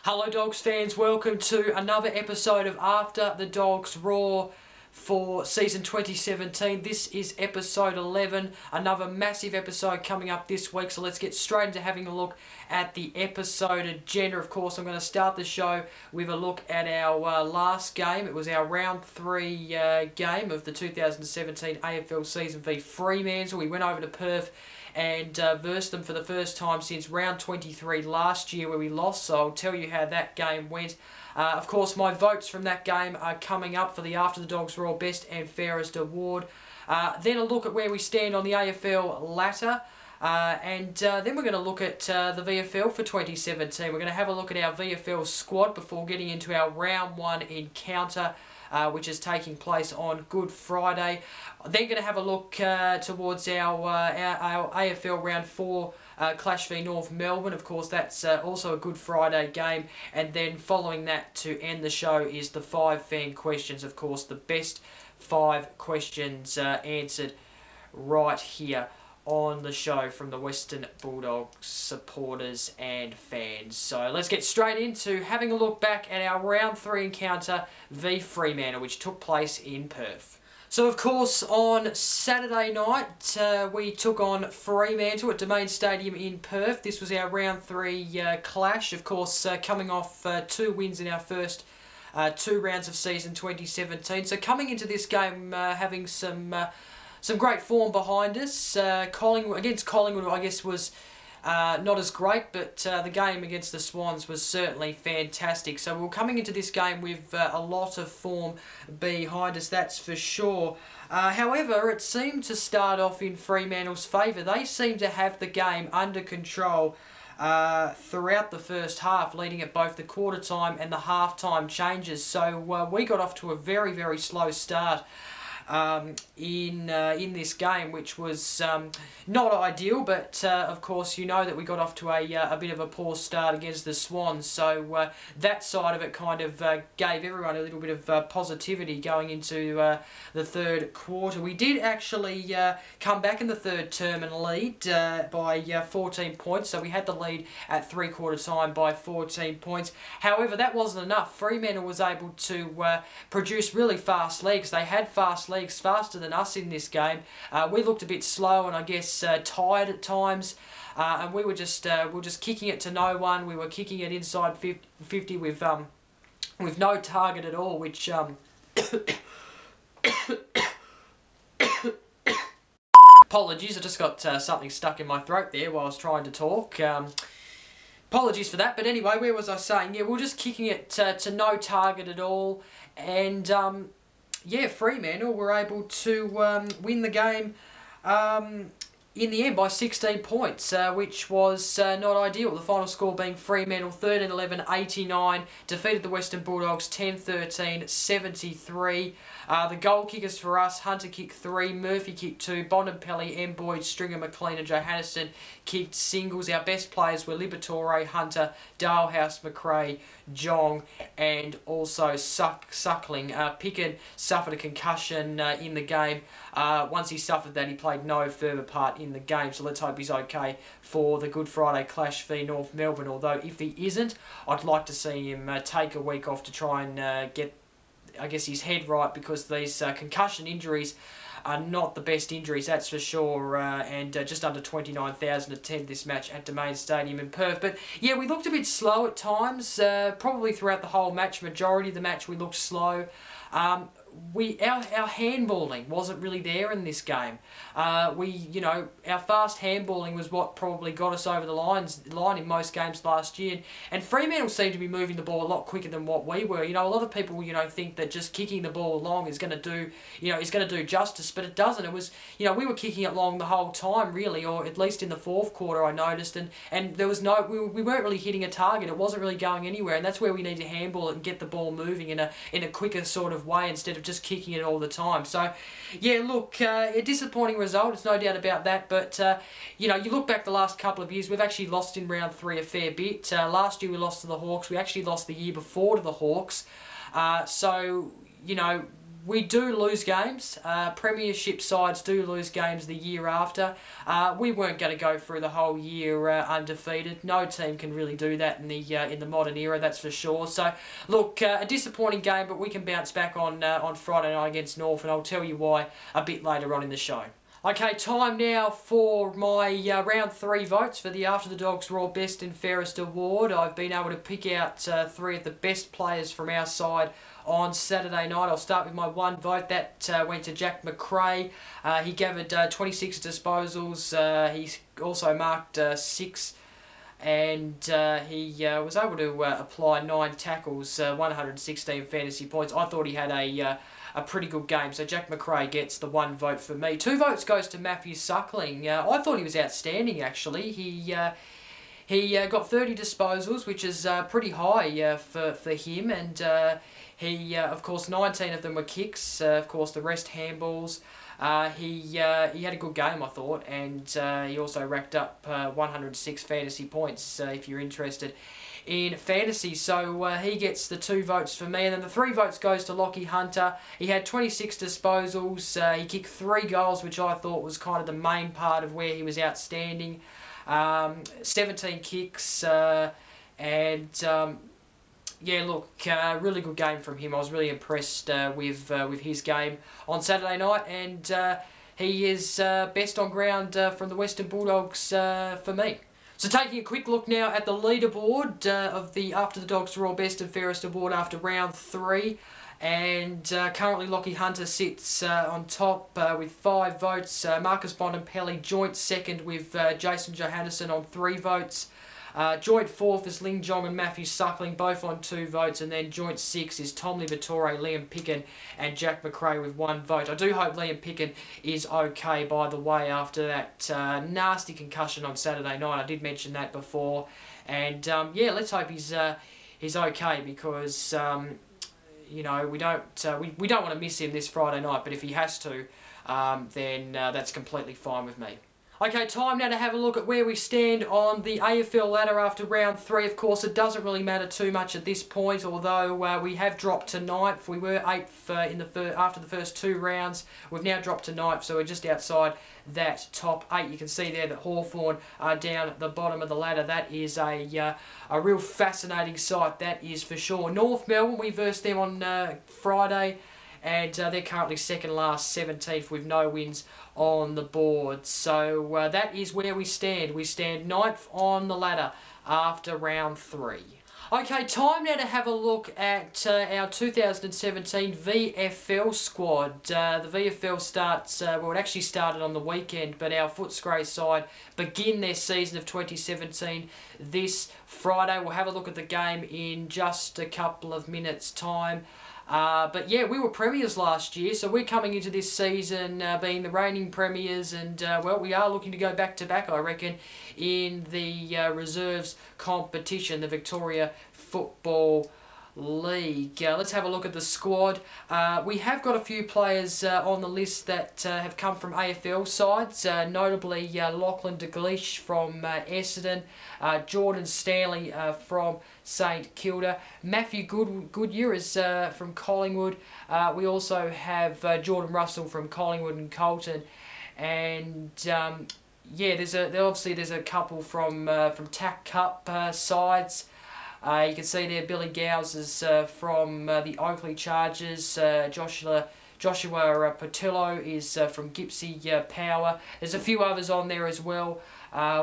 Hello Dogs fans, welcome to another episode of After the Dogs Roar for season 2017. This is episode 11, another massive episode coming up this week, so let's get straight into having a look at the episode agenda. Of course, I'm going to start the show with a look at our last game. It was our round 3 game of the 2017 AFL season v Fremantle. We went over to Perth and versed them for the first time since round 23 last year where we lost, so I'll tell you how that game went. Of course, my votes from that game are coming up for the After the Dogs Roar Best and Fairest Award. Then a look at where we stand on the AFL ladder. And then we're going to look at the VFL for 2017. We're going to have a look at our VFL squad before getting into our round 1 encounter, which is taking place on Good Friday. Then going to have a look towards our AFL round 4 clash v North Melbourne. Of course, that's also a Good Friday game. And then following that, to end the show, is the 5 fan questions. Of course, the best 5 questions answered right here on the show from the Western Bulldogs supporters and fans. So let's get straight into having a look back at our round 3 encounter v Fremantle, which took place in Perth. So of course, on Saturday night, we took on Fremantle at Domain Stadium in Perth. This was our round 3 clash, of course, coming off 2 wins in our first 2 rounds of season 2017. So coming into this game, having some great form behind us. Against Collingwood, I guess, was not as great, but the game against the Swans was certainly fantastic. So we're coming into this game with a lot of form behind us, that's for sure. However, it seemed to start off in Fremantle's favour. They seemed to have the game under control throughout the first half, leading at both the quarter time and the half-time changes. So we got off to a very, very slow start in this game, which was not ideal, but of course you know that we got off to a bit of a poor start against the Swans, so that side of it kind of gave everyone a little bit of positivity going into the third quarter. We did actually come back in the third term and lead by 14 points, so we had the lead at three-quarter time by 14 points. However, that wasn't enough. Fremantle was able to produce really fast legs. They had fast legs, faster than us in this game. We looked a bit slow and I guess tired at times, and we were just kicking it to no one. We were kicking it inside 50 with no target at all, which apologies, I just got something stuck in my throat there while I was trying to talk. Apologies for that, but anyway, where was I saying? Yeah, we were just kicking it to no target at all, and yeah, Fremantle were able to win the game in the end by 16 points, which was not ideal. The final score being Fremantle 13-11-89, defeated the Western Bulldogs 10-13, 73. The goal kickers for us: Hunter kicked 3, Murphy kicked 2, Bontempelli, M. Boyd, Stringer, McLean and Johannesson kicked singles. Our best players were Liberatore, Hunter, Dalehouse, McRae, Jong and also Suckling. Pickett suffered a concussion in the game. Once he suffered that, he played no further part in the game, so let's hope he's okay for the Good Friday clash v North Melbourne, although if he isn't, I'd like to see him take a week off to try and get, I guess, his head right, because these concussion injuries are not the best injuries, that's for sure, and just under 29,000 attend this match at Domain Stadium in Perth. But yeah, we looked a bit slow at times, probably throughout the whole match. Majority of the match we looked slow. our handballing wasn't really there in this game. Our fast handballing was what probably got us over the line in most games last year. And Fremantle seemed to be moving the ball a lot quicker than what we were. A lot of people, think that just kicking the ball long is going to do justice, but it doesn't. It was, we were kicking it long the whole time, really, or at least in the fourth quarter, I noticed, and there was we weren't really hitting a target. It wasn't really going anywhere, and that's where we need to handball it and get the ball moving in a quicker sort of way instead of just kicking it all the time. So, yeah, look, a disappointing result. It's no doubt about that. But you look back the last couple of years, we've actually lost in round 3 a fair bit. Last year we lost to the Hawks. We actually lost the year before to the Hawks. So, we do lose games. Premiership sides do lose games the year after. We weren't going to go through the whole year undefeated. No team can really do that in the modern era, that's for sure. So, look, a disappointing game, but we can bounce back on Friday night against North, and I'll tell you why a bit later on in the show. Okay, time now for my round 3 votes for the After the Dogs Raw Best and Fairest Award. I've been able to pick out 3 of the best players from our side on Saturday night. I'll start with my 1 vote. That went to Jack McRae. He gathered 26 disposals. He also marked 6. And he was able to apply 9 tackles, 116 fantasy points. I thought he had a pretty good game. So Jack McRae gets the 1 vote for me. 2 votes goes to Matthew Suckling. I thought he was outstanding, actually. He got 30 disposals, which is pretty high for him. And he, of course, 19 of them were kicks. Of course, the rest handballs. He had a good game, I thought, and he also racked up 106 fantasy points, if you're interested in fantasy. So he gets the 2 votes for me, and then the 3 votes goes to Lockie Hunter. He had 26 disposals. He kicked 3 goals, which I thought was kind of the main part of where he was outstanding. 17 kicks, yeah, look, really good game from him. I was really impressed with his game on Saturday night, and he is best on ground from the Western Bulldogs for me. So taking a quick look now at the leaderboard of the After the Dogs Raw Best and Fairest Award after round 3. And currently Lockie Hunter sits on top with 5 votes. Marcus Bontempelli joint second with Jason Johannesson on 3 votes. Joint 4th is Ling Jong and Matthew Suckling, both on 2 votes, and then joint 6 is Tom Liberatore, Liam Picken and Jack McRae with 1 vote. I do hope Liam Picken is okay, by the way, after that nasty concussion on Saturday night. I did mention that before, and yeah, let's hope he's okay, because we don't want to miss him this Friday night. But if he has to, then that's completely fine with me. Okay, time now to have a look at where we stand on the AFL ladder after round 3. Of course, it doesn't really matter too much at this point, although we have dropped to 9th. We were 8th after the first 2 rounds. We've now dropped to 9th, so we're just outside that top 8. You can see there that Hawthorn are down at the bottom of the ladder. That is a real fascinating sight, that is for sure. North Melbourne, we versed them on Friday, and they're currently second last, 17th, with no wins on the board. So that is where we stand. We stand 9th on the ladder after round 3. Okay, time now to have a look at our 2017 VFL squad. The VFL starts, well, it actually started on the weekend, but our Footscray side begin their season of 2017 this Friday. We'll have a look at the game in just a couple of minutes' time. But yeah, we were premiers last year, so we're coming into this season being the reigning premiers, and well, we are looking to go back to back, I reckon, in the reserves competition, the Victoria Football League. Let's have a look at the squad. We have got a few players on the list that have come from AFL sides, notably Lachlan Dalglish from Essendon, Jordan Stanley from St Kilda, Matthew Goodyear is from Collingwood. We also have Jordan Russell from Collingwood and Colton, and yeah, there's a couple from TAC Cup sides. You can see there Billy Gowes is from the Oakley Chargers, Joshua Joshua Patillo is from Gipsy Power. There's a few others on there as well.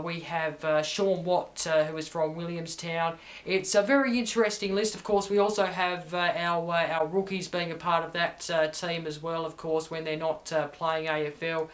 We have Sean Watt, who is from Williamstown. It's a very interesting list. Of course, we also have our rookies being a part of that team as well, of course, when they're not playing AFL.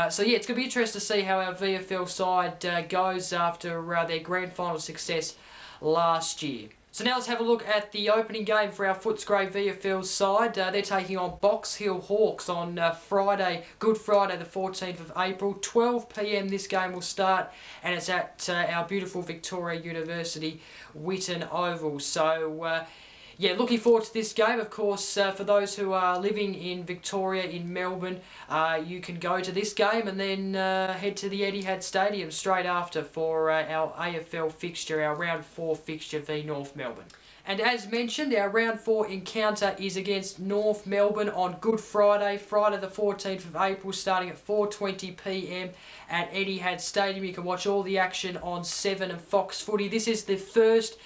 So yeah, it's going to be interesting to see how our VFL side goes after their grand final success last year. So now let's have a look at the opening game for our Footscray VFL side. They're taking on Box Hill Hawks on Friday, Good Friday the 14th of April. 12 p.m. this game will start, and it's at our beautiful Victoria University Whitten Oval. So yeah, looking forward to this game. Of course, for those who are living in Victoria, in Melbourne, you can go to this game and then head to the Etihad Stadium straight after for our AFL fixture, our Round 4 fixture v North Melbourne. And as mentioned, our Round 4 encounter is against North Melbourne on Good Friday, Friday the 14th of April, starting at 4:20 p.m. at Etihad Stadium. You can watch all the action on 7 and Fox Footy. This is the first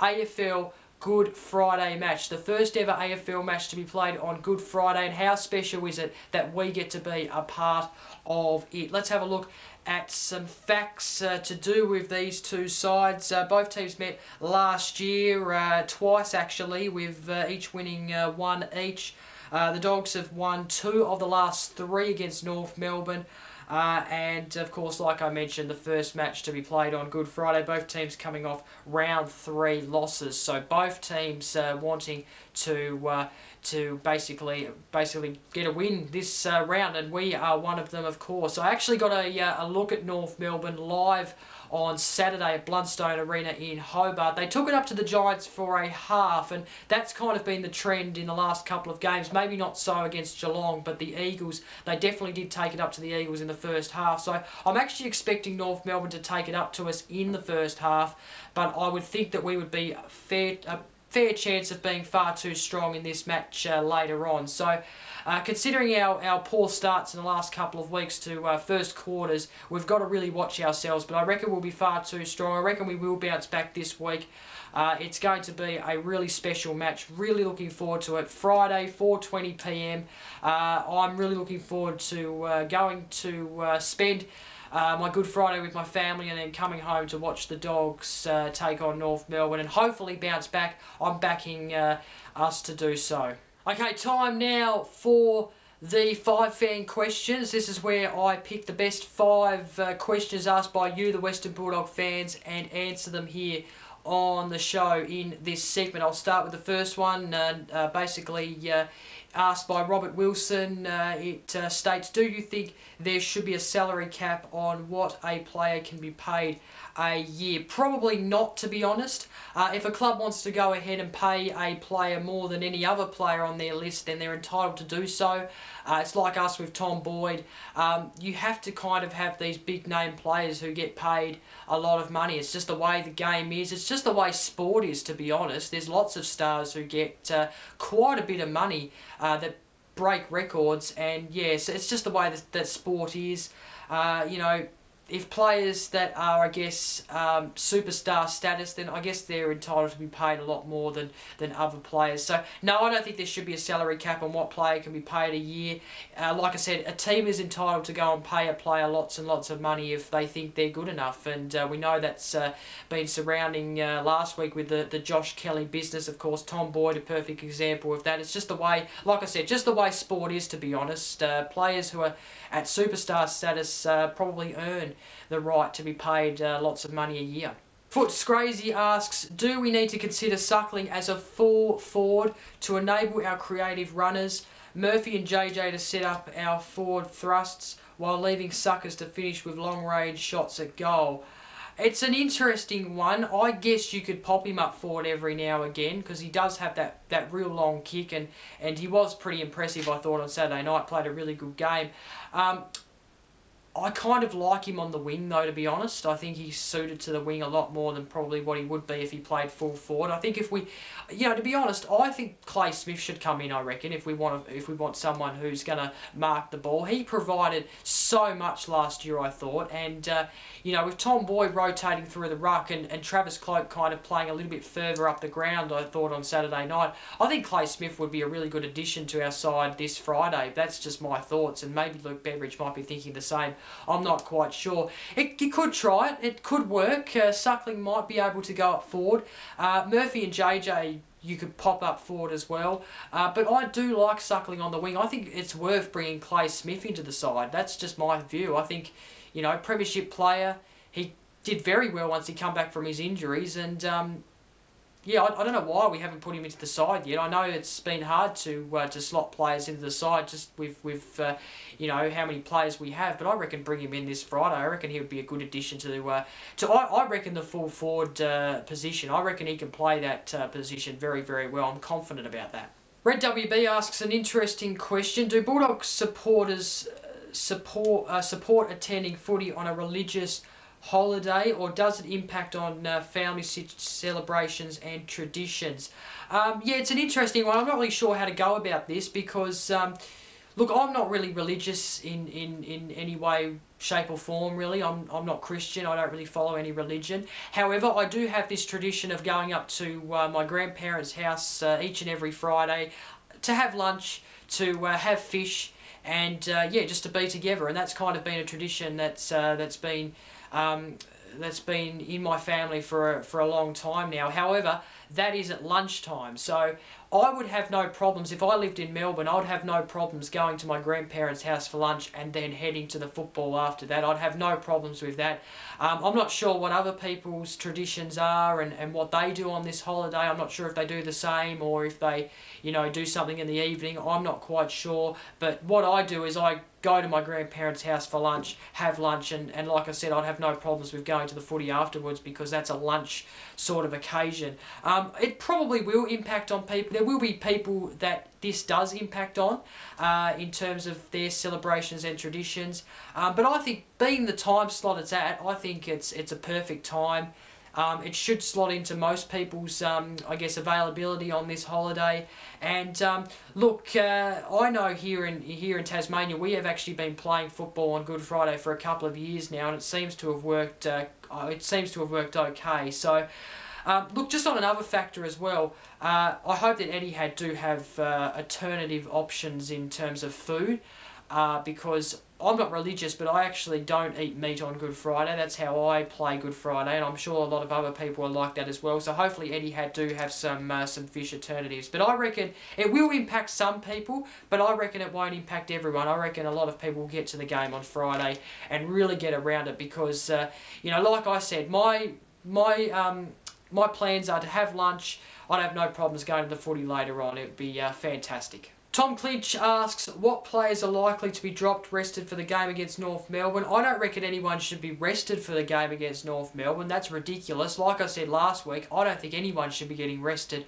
AFL Good Friday match, the first ever AFL match to be played on Good Friday, and how special is it that we get to be a part of it? Let's have a look at some facts to do with these two sides. Both teams met last year, twice actually, with each winning one each. The Dogs have won 2 of the last 3 against North Melbourne. And of course, like I mentioned, the first match to be played on Good Friday, both teams coming off round 3 losses. So both teams wanting to basically get a win this round, and we are one of them, of course. I actually got a look at North Melbourne live on Saturday at Blundstone Arena in Hobart. They took it up to the Giants for a half, and that's kind of been the trend in the last couple of games. Maybe not so against Geelong, but the Eagles, they definitely did take it up to the Eagles in the first half. So I'm actually expecting North Melbourne to take it up to us in the first half, but I would think that we would be a fair chance of being far too strong in this match later on. So considering our poor starts in the last couple of weeks to first quarters, we've got to really watch ourselves, but I reckon we'll be far too strong. I reckon we will bounce back this week. It's going to be a really special match. Really looking forward to it. Friday, 4:20 p.m. I'm really looking forward to going to spend my Good Friday with my family, and then coming home to watch the Dogs take on North Melbourne and hopefully bounce back. I'm backing us to do so. Okay, time now for the 5 fan questions. This is where I pick the best 5 questions asked by you, the Western Bulldog fans, and answer them here on the show in this segment. I'll start with the first one, basically asked by Robert Wilson. It states, do you think there should be a salary cap on what a player can be paid a year? Probably not, to be honest. If a club wants to go ahead and pay a player more than any other player on their list, then they're entitled to do so. It's like us with Tom Boyd. You have to kind of have these big name players who get paid a lot of money. It's just the way the game is. It's just the way sport is, to be honest. There's lots of stars who get quite a bit of money that break records, and yes, it's just the way that sport is. You know, if players that are, I guess, superstar status, then I guess they're entitled to be paid a lot more than other players. So, no, I don't think there should be a salary cap on what player can be paid a year. Like I said, a team is entitled to go and pay a player lots and lots of money if they think they're good enough. And we know that's been surrounding last week with the Josh Kelly business. Of course, Tom Boyd, a perfect example of that. It's just the way, like I said, just the way sport is, to be honest. Players who are at superstar status probably earn the right to be paid lots of money a year. Footscray asks, do we need to consider Suckling as a full forward to enable our creative runners, Murphy and JJ to set up our forward thrusts, while leaving Suckers to finish with long range shots at goal? It's an interesting one. I guess you could pop him up forward every now and again, because he does have that real long kick, and he was pretty impressive, I thought, on Saturday night. Played a really good game. I kind of like him on the wing though, to be honest. I think he's suited to the wing a lot more than probably what he would be if he played full forward. I think if we, to be honest, I think Clay Smith should come in, I reckon, if we want someone who's going to mark the ball. He provided so much last year, I thought, and with Tom Boyd rotating through the ruck and Travis Cloke kind of playing a little bit further up the ground, I thought, on Saturday night, I think Clay Smith would be a really good addition to our side this Friday. That's just my thoughts, and maybe Luke Beveridge might be thinking the same. I'm not quite sure. You could try it. It could work. Suckling might be able to go up forward. Murphy and JJ, you could pop up forward as well. But I do like Suckling on the wing. I think it's worth bringing Clay Smith into the side. That's just my view. I think, premiership player. He did very well once he come back from his injuries, and I don't know why we haven't put him into the side yet. I know it's been hard to slot players into the side just with how many players we have, but I reckon bring him in this Friday. I reckon he would be a good addition to I reckon the full forward position. I reckon he can play that position very, very well. I'm confident about that. Red WB asks an interesting question. Do Bulldog supporters support attending footy on a religious holiday, or does it impact on family celebrations and traditions? It's an interesting one. I'm not really sure how to go about this because, look, I'm not really religious in any way, shape or form, really. I'm not Christian. I don't really follow any religion. However, I do have this tradition of going up to my grandparents' house each and every Friday to have lunch, to have fish, and just to be together. And that's kind of been a tradition that's been in my family for a long time now. However, that is at lunchtime. So I would have no problems, if I lived in Melbourne, I would have no problems going to my grandparents' house for lunch and then heading to the football after that. I'd have no problems with that. I'm not sure what other people's traditions are and what they do on this holiday. I'm not sure if they do the same or if they, do something in the evening. I'm not quite sure. But what I do is I go to my grandparents' house for lunch, have lunch, and like I said, I'd have no problems with going to the footy afterwards because that's a lunch sort of occasion. It probably will impact on people. There will be people that this does impact on in terms of their celebrations and traditions. But I think being the time slot it's at, I think it's a perfect time. It should slot into most people's, availability on this holiday. And look, I know here in Tasmania we have actually been playing football on Good Friday for a couple of years now, and it seems to have worked. Okay. So. Look, just on another factor as well, I hope that Etihad do have alternative options in terms of food, because I'm not religious, but I actually don't eat meat on Good Friday. That's how I play Good Friday, and I'm sure a lot of other people are like that as well. So hopefully Etihad do have some fish alternatives. But I reckon it will impact some people, but I reckon it won't impact everyone. I reckon a lot of people will get to the game on Friday and really get around it because, like I said, my plans are to have lunch. I'd have no problems going to the footy later on. It would be fantastic. Tom Clinch asks, what players are likely to be dropped, rested for the game against North Melbourne? I don't reckon anyone should be rested for the game against North Melbourne. That's ridiculous. Like I said last week, I don't think anyone should be getting rested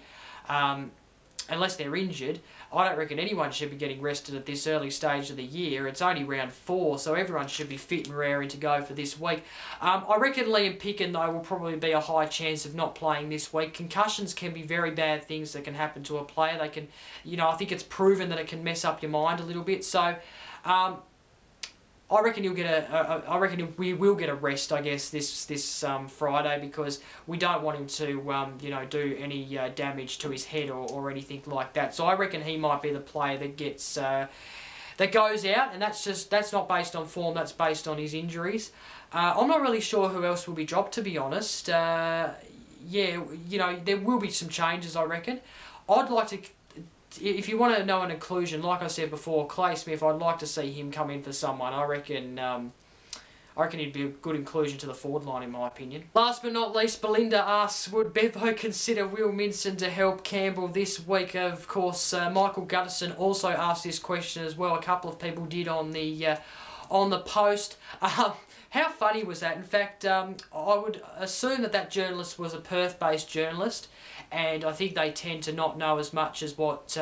unless they're injured. I don't reckon anyone should be getting rested at this early stage of the year. It's only round 4, so everyone should be fit and raring to go for this week. I reckon Liam Picken, though, will probably be a high chance of not playing this week. Concussions can be very bad things that can happen to a player. They can, I think it's proven that it can mess up your mind a little bit. So, I reckon we will get a rest, I guess, this Friday because we don't want him to do any damage to his head or anything like that. So I reckon he might be the player that gets that goes out, and that's not based on form. That's based on his injuries. I'm not really sure who else will be dropped, to be honest. There will be some changes, I reckon. I'd like to. If you want to know an inclusion, like I said before, Clay Smith, I'd like to see him come in for someone. I reckon he'd be a good inclusion to the forward line, in my opinion. Last but not least, Belinda asks, would Bevo consider Will Minson to help Campbell this week? Of course, Michael Gutterson also asked this question as well. A couple of people did on the post. How funny was that? In fact, I would assume that journalist was a Perth-based journalist, and I think they tend to not know as much as what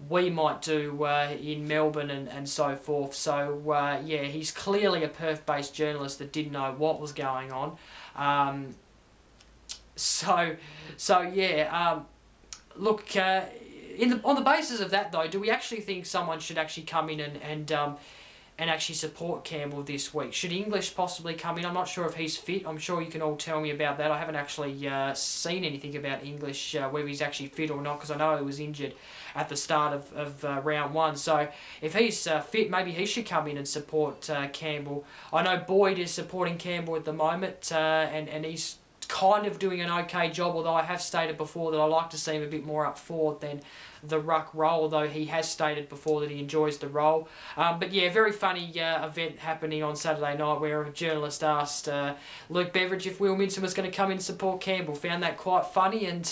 we might do in Melbourne and so forth. So yeah, he's clearly a Perth-based journalist that didn't know what was going on. So yeah, look, on the basis of that though, do we actually think someone should actually come in and actually support Campbell this week? Should English possibly come in? I'm not sure if he's fit. I'm sure you can all tell me about that. I haven't actually seen anything about English, whether he's actually fit or not, because I know he was injured at the start of round one. So if he's fit, maybe he should come in and support Campbell. I know Boyd is supporting Campbell at the moment, and he's kind of doing an okay job, although I have stated before that I like to see him a bit more up forward than the ruck role, although he has stated before that he enjoys the role. But yeah, very funny event happening on Saturday night where a journalist asked Luke Beveridge if Will Minson was going to come in and support Campbell. Found that quite funny, and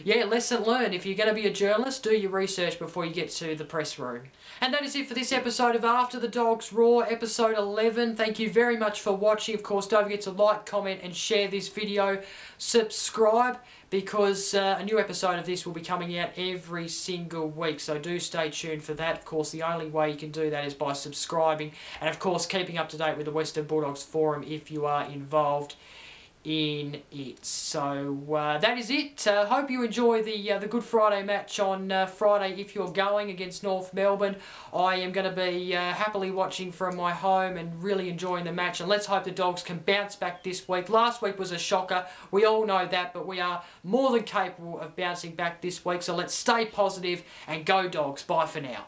yeah, lesson learned. If you're going to be a journalist, do your research before you get to the press room. And that is it for this episode of After the Dogs Roar, episode 11. Thank you very much for watching. Of course, don't forget to like, comment and share this video. Subscribe, because a new episode of this will be coming out every single week, so do stay tuned for that. Of course, the only way you can do that is by subscribing, and of course keeping up to date with the Western Bulldogs forum if you are involved in it. So that is it. Hope you enjoy the Good Friday match on Friday if you're going against North Melbourne. I am going to be happily watching from my home and really enjoying the match, and let's hope the Dogs can bounce back this week. Last week was a shocker, we all know that, but we are more than capable of bouncing back this week, so let's stay positive and go Dogs. Bye for now.